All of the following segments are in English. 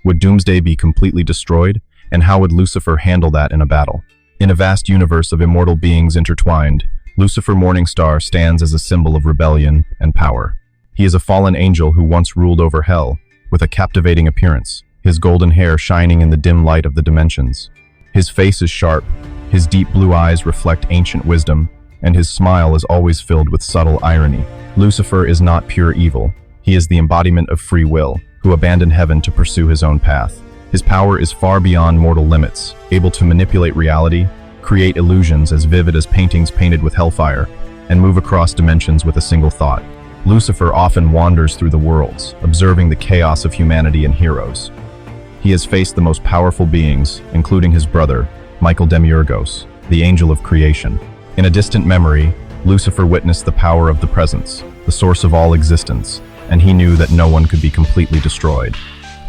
Would Doomsday be completely destroyed? And how would Lucifer handle that in a battle? In a vast universe of immortal beings intertwined, Lucifer Morningstar stands as a symbol of rebellion and power. He is a fallen angel who once ruled over hell, with a captivating appearance, his golden hair shining in the dim light of the dimensions. His face is sharp, his deep blue eyes reflect ancient wisdom, and his smile is always filled with subtle irony. Lucifer is not pure evil. He is the embodiment of free will, who abandoned heaven to pursue his own path. His power is far beyond mortal limits, able to manipulate reality, create illusions as vivid as paintings painted with hellfire, and move across dimensions with a single thought. Lucifer often wanders through the worlds, observing the chaos of humanity and heroes. He has faced the most powerful beings, including his brother, Michael Demiurgos, the angel of creation. In a distant memory, Lucifer witnessed the power of the presence, the source of all existence, and he knew that no one could be completely destroyed.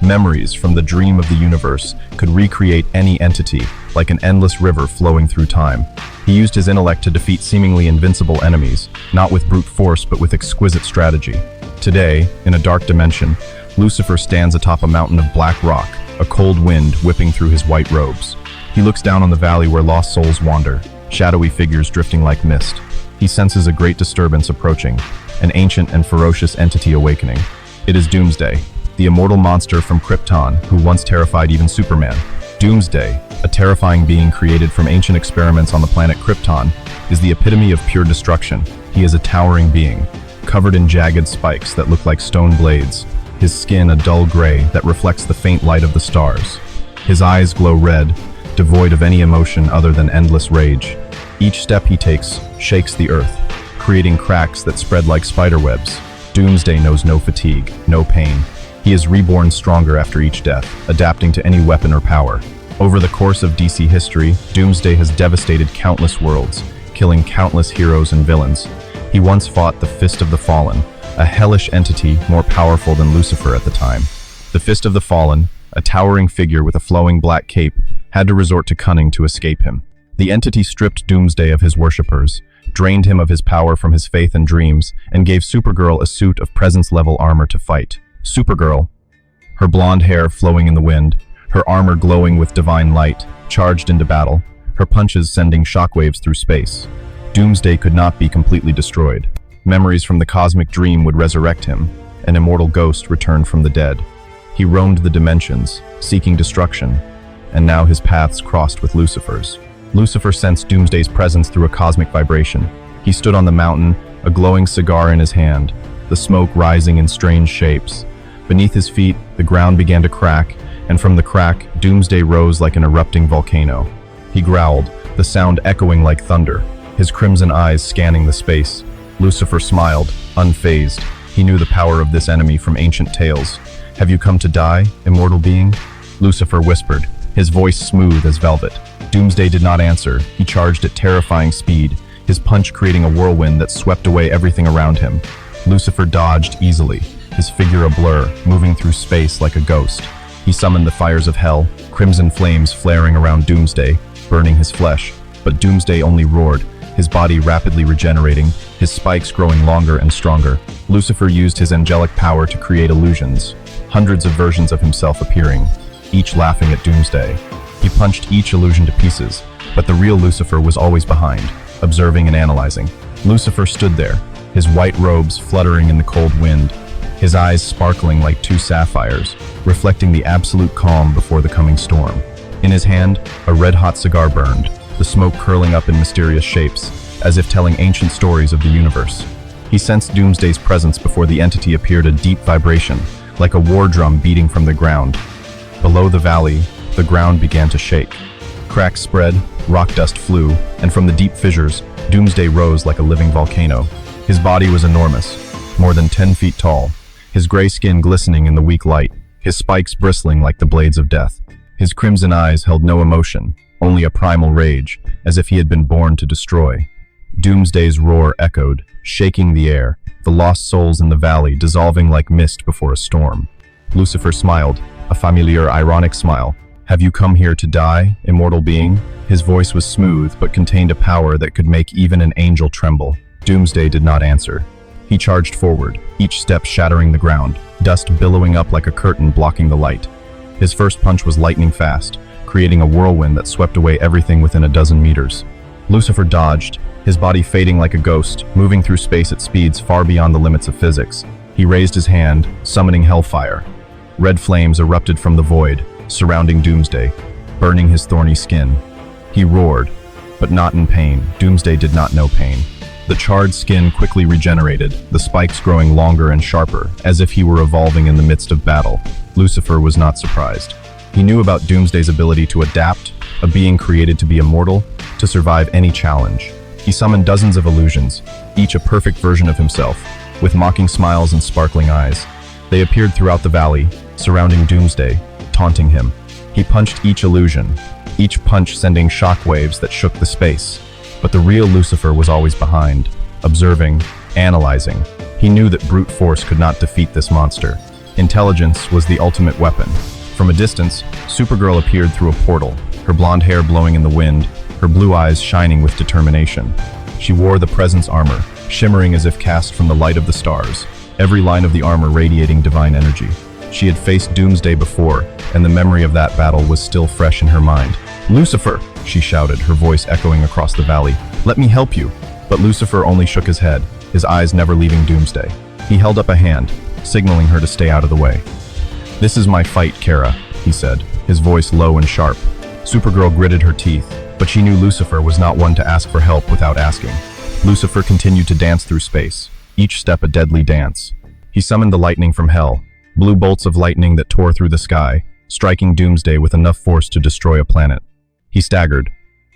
Memories from the dream of the universe could recreate any entity, like an endless river flowing through time. He used his intellect to defeat seemingly invincible enemies, not with brute force but with exquisite strategy. Today, in a dark dimension, Lucifer stands atop a mountain of black rock, a cold wind whipping through his white robes. He looks down on the valley where lost souls wander, shadowy figures drifting like mist. He senses a great disturbance approaching, an ancient and ferocious entity awakening. It is Doomsday, the immortal monster from Krypton who once terrified even Superman. Doomsday, a terrifying being created from ancient experiments on the planet Krypton, is the epitome of pure destruction. He is a towering being, covered in jagged spikes that look like stone blades, his skin a dull gray that reflects the faint light of the stars. His eyes glow red, devoid of any emotion other than endless rage. Each step he takes shakes the earth, creating cracks that spread like spiderwebs. Doomsday knows no fatigue, no pain. He is reborn stronger after each death, adapting to any weapon or power. Over the course of DC history, Doomsday has devastated countless worlds, killing countless heroes and villains. He once fought the Fist of the Fallen, a hellish entity more powerful than Lucifer at the time. The Fist of the Fallen, a towering figure with a flowing black cape, had to resort to cunning to escape him. The entity stripped Doomsday of his worshippers, drained him of his power from his faith and dreams, and gave Supergirl a suit of presence-level armor to fight. Supergirl, her blonde hair flowing in the wind, her armor glowing with divine light, charged into battle, her punches sending shockwaves through space. Doomsday could not be completely destroyed. Memories from the cosmic dream would resurrect him, an immortal ghost returned from the dead. He roamed the dimensions, seeking destruction, and now his paths crossed with Lucifer's. Lucifer sensed Doomsday's presence through a cosmic vibration. He stood on the mountain, a glowing cigar in his hand, the smoke rising in strange shapes. Beneath his feet, the ground began to crack, and from the crack, Doomsday rose like an erupting volcano. He growled, the sound echoing like thunder, his crimson eyes scanning the space. Lucifer smiled, unfazed. He knew the power of this enemy from ancient tales. "Have you come to die, immortal being?" Lucifer whispered, his voice smooth as velvet. Doomsday did not answer. He charged at terrifying speed, his punch creating a whirlwind that swept away everything around him. Lucifer dodged easily, his figure a blur, moving through space like a ghost. He summoned the fires of hell, crimson flames flaring around Doomsday, burning his flesh. But Doomsday only roared, his body rapidly regenerating, his spikes growing longer and stronger. Lucifer used his angelic power to create illusions, hundreds of versions of himself appearing, each laughing at Doomsday. He punched each illusion to pieces, but the real Lucifer was always behind, observing and analyzing. Lucifer stood there, his white robes fluttering in the cold wind, his eyes sparkling like two sapphires, reflecting the absolute calm before the coming storm. In his hand, a red-hot cigar burned, the smoke curling up in mysterious shapes, as if telling ancient stories of the universe. He sensed Doomsday's presence before the entity appeared, a deep vibration, like a war drum beating from the ground. Below the valley, the ground began to shake. Cracks spread, rock dust flew, and from the deep fissures, Doomsday rose like a living volcano. His body was enormous, more than 10 feet tall, his gray skin glistening in the weak light, his spikes bristling like the blades of death. His crimson eyes held no emotion, only a primal rage, as if he had been born to destroy. Doomsday's roar echoed, shaking the air, the lost souls in the valley dissolving like mist before a storm. Lucifer smiled, a familiar, ironic smile. "Have you come here to die, immortal being?" His voice was smooth, but contained a power that could make even an angel tremble. Doomsday did not answer. He charged forward, each step shattering the ground, dust billowing up like a curtain blocking the light. His first punch was lightning fast, creating a whirlwind that swept away everything within a dozen meters. Lucifer dodged, his body fading like a ghost, moving through space at speeds far beyond the limits of physics. He raised his hand, summoning hellfire. Red flames erupted from the void, surrounding Doomsday, burning his thorny skin. He roared, but not in pain. Doomsday did not know pain. The charred skin quickly regenerated, the spikes growing longer and sharper, as if he were evolving in the midst of battle. Lucifer was not surprised. He knew about Doomsday's ability to adapt, a being created to be immortal, to survive any challenge. He summoned dozens of illusions, each a perfect version of himself, with mocking smiles and sparkling eyes. They appeared throughout the valley, surrounding Doomsday, taunting him. He punched each illusion, each punch sending shockwaves that shook the space. But the real Lucifer was always behind, observing, analyzing. He knew that brute force could not defeat this monster. Intelligence was the ultimate weapon. From a distance, Supergirl appeared through a portal, her blonde hair blowing in the wind, her blue eyes shining with determination. She wore the Presence armor, shimmering as if cast from the light of the stars, every line of the armor radiating divine energy. She had faced Doomsday before, and the memory of that battle was still fresh in her mind. "Lucifer!" she shouted, her voice echoing across the valley. "Let me help you." But Lucifer only shook his head, his eyes never leaving Doomsday. He held up a hand, signaling her to stay out of the way. "This is my fight, Kara," he said, his voice low and sharp. Supergirl gritted her teeth, but she knew Lucifer was not one to ask for help without asking. Lucifer continued to dance through space, each step a deadly dance. He summoned the lightning from hell, blue bolts of lightning that tore through the sky, striking Doomsday with enough force to destroy a planet. He staggered,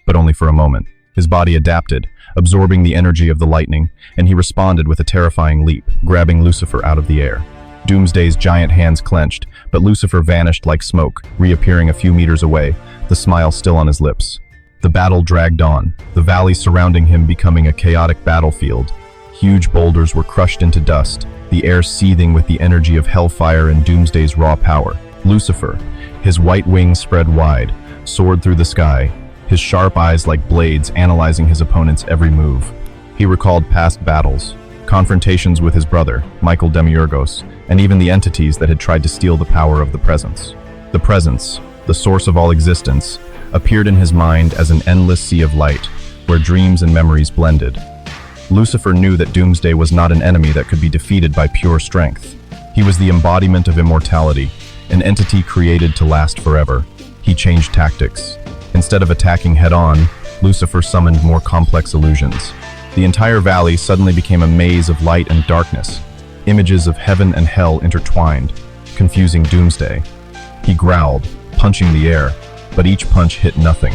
but only for a moment. His body adapted, absorbing the energy of the lightning, and he responded with a terrifying leap, grabbing Lucifer out of the air. Doomsday's giant hands clenched, but Lucifer vanished like smoke, reappearing a few meters away, the smile still on his lips. The battle dragged on, the valley surrounding him becoming a chaotic battlefield. Huge boulders were crushed into dust, the air seething with the energy of hellfire and Doomsday's raw power. Lucifer, his white wings spread wide, soared through the sky, his sharp eyes like blades analyzing his opponent's every move. He recalled past battles, confrontations with his brother, Michael Demiurgos, and even the entities that had tried to steal the power of the Presence. The Presence, the source of all existence, appeared in his mind as an endless sea of light, where dreams and memories blended. Lucifer knew that Doomsday was not an enemy that could be defeated by pure strength. He was the embodiment of immortality, an entity created to last forever. He changed tactics. Instead of attacking head-on, Lucifer summoned more complex illusions. The entire valley suddenly became a maze of light and darkness, images of heaven and hell intertwined, confusing Doomsday. He growled, punching the air, but each punch hit nothing.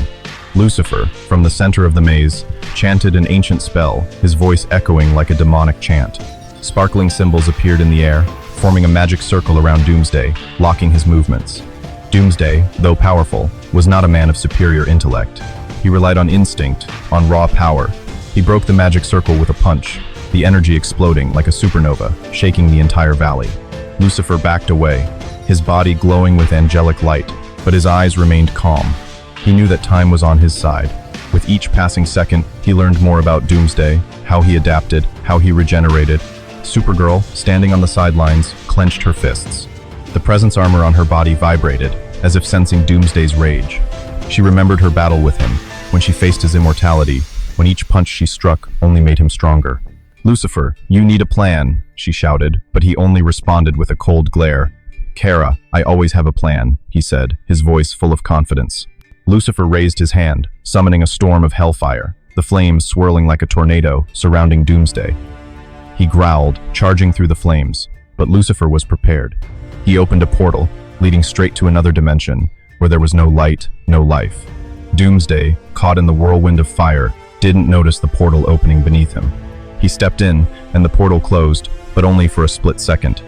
Lucifer, from the center of the maze, chanted an ancient spell, his voice echoing like a demonic chant. Sparkling symbols appeared in the air, forming a magic circle around Doomsday, locking his movements. Doomsday, though powerful, was not a man of superior intellect. He relied on instinct, on raw power. He broke the magic circle with a punch, the energy exploding like a supernova, shaking the entire valley. Lucifer backed away, his body glowing with angelic light, but his eyes remained calm. He knew that time was on his side. With each passing second, he learned more about Doomsday, how he adapted, how he regenerated. Supergirl, standing on the sidelines, clenched her fists. The Presence armor on her body vibrated, as if sensing Doomsday's rage. She remembered her battle with him, when she faced his immortality, when each punch she struck only made him stronger. "Lucifer, you need a plan," she shouted, but he only responded with a cold glare. "Kara, I always have a plan," he said, his voice full of confidence. Lucifer raised his hand, summoning a storm of hellfire, the flames swirling like a tornado, surrounding Doomsday. He growled, charging through the flames, but Lucifer was prepared. He opened a portal, leading straight to another dimension, where there was no light, no life. Doomsday, caught in the whirlwind of fire, didn't notice the portal opening beneath him. He stepped in, and the portal closed, but only for a split second.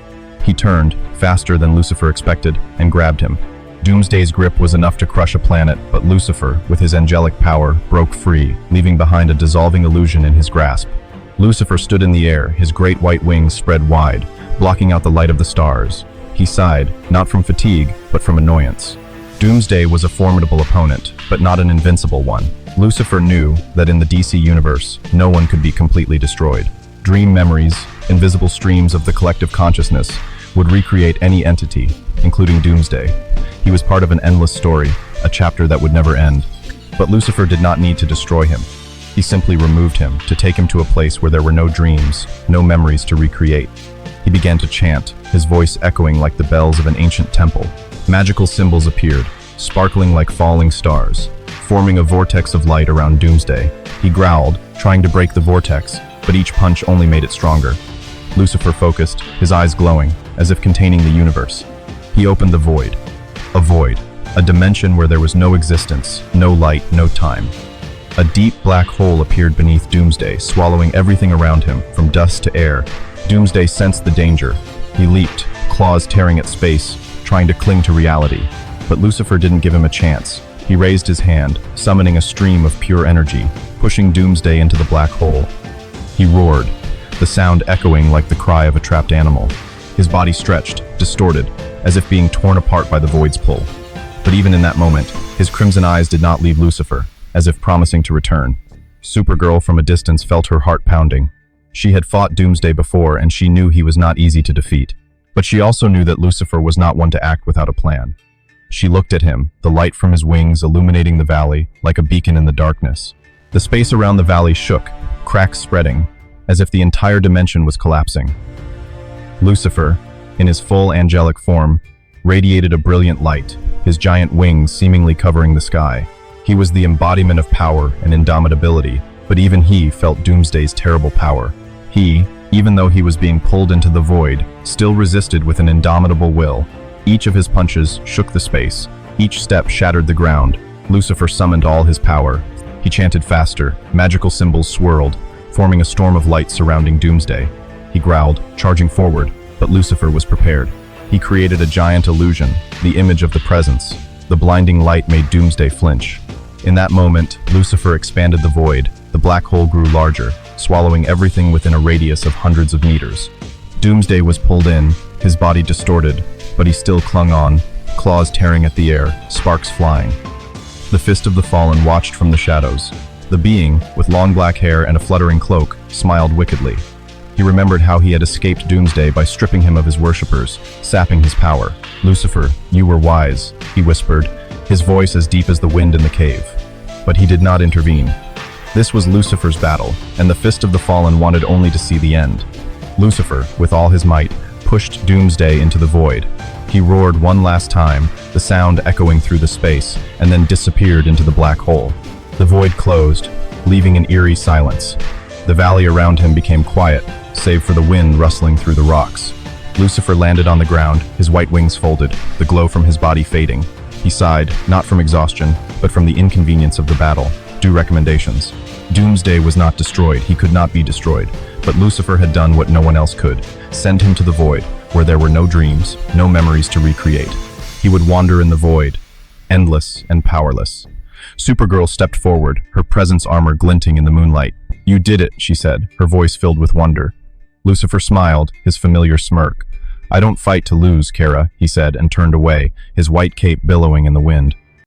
He turned, faster than Lucifer expected, and grabbed him. Doomsday's grip was enough to crush a planet, but Lucifer, with his angelic power, broke free, leaving behind a dissolving illusion in his grasp. Lucifer stood in the air, his great white wings spread wide, blocking out the light of the stars. He sighed, not from fatigue, but from annoyance. Doomsday was a formidable opponent, but not an invincible one. Lucifer knew that in the DC universe, no one could be completely destroyed. Dream memories, invisible streams of the collective consciousness, would recreate any entity, including Doomsday. He was part of an endless story, a chapter that would never end. But Lucifer did not need to destroy him. He simply removed him to take him to a place where there were no dreams, no memories to recreate. He began to chant, his voice echoing like the bells of an ancient temple. Magical symbols appeared, sparkling like falling stars, forming a vortex of light around Doomsday. He growled, trying to break the vortex, but each punch only made it stronger. Lucifer focused, his eyes glowing, as if containing the universe. He opened the void. A void, a dimension where there was no existence, no light, no time. A deep black hole appeared beneath Doomsday, swallowing everything around him, from dust to air. Doomsday sensed the danger. He leaped, claws tearing at space, trying to cling to reality. But Lucifer didn't give him a chance. He raised his hand, summoning a stream of pure energy, pushing Doomsday into the black hole. He roared, the sound echoing like the cry of a trapped animal. His body stretched, distorted, as if being torn apart by the void's pull. But even in that moment, his crimson eyes did not leave Lucifer, as if promising to return. Supergirl from a distance felt her heart pounding. She had fought Doomsday before, and she knew he was not easy to defeat. But she also knew that Lucifer was not one to act without a plan. She looked at him, the light from his wings illuminating the valley like a beacon in the darkness. The space around the valley shook, cracks spreading, as if the entire dimension was collapsing. Lucifer, in his full angelic form, radiated a brilliant light, his giant wings seemingly covering the sky. He was the embodiment of power and indomitability, but even he felt Doomsday's terrible power. He, even though he was being pulled into the void, still resisted with an indomitable will. Each of his punches shook the space. Each step shattered the ground. Lucifer summoned all his power. He chanted faster. Magical symbols swirled, forming a storm of light surrounding Doomsday. He growled, charging forward, but Lucifer was prepared. He created a giant illusion, the image of the presence. The blinding light made Doomsday flinch. In that moment, Lucifer expanded the void. The black hole grew larger, swallowing everything within a radius of hundreds of meters. Doomsday was pulled in, his body distorted, but he still clung on, claws tearing at the air, sparks flying. The fist of the fallen watched from the shadows. The being, with long black hair and a fluttering cloak, smiled wickedly. He remembered how he had escaped Doomsday by stripping him of his worshippers, sapping his power. "Lucifer, you were wise," he whispered, his voice as deep as the wind in the cave. But he did not intervene. This was Lucifer's battle, and the fist of the fallen wanted only to see the end. Lucifer, with all his might, pushed Doomsday into the void. He roared one last time, the sound echoing through the space, and then disappeared into the black hole. The void closed, leaving an eerie silence. The valley around him became quiet, save for the wind rustling through the rocks. Lucifer landed on the ground, his white wings folded, the glow from his body fading. He sighed, not from exhaustion, but from the inconvenience of the battle. Due recommendations. Doomsday was not destroyed, he could not be destroyed, but Lucifer had done what no one else could, send him to the void, where there were no dreams, no memories to recreate. He would wander in the void, endless and powerless. Supergirl stepped forward, her presence armor glinting in the moonlight. "You did it," she said, her voice filled with wonder. Lucifer smiled, his familiar smirk. "I don't fight to lose, Kara," he said, and turned away, his white cape billowing in the wind.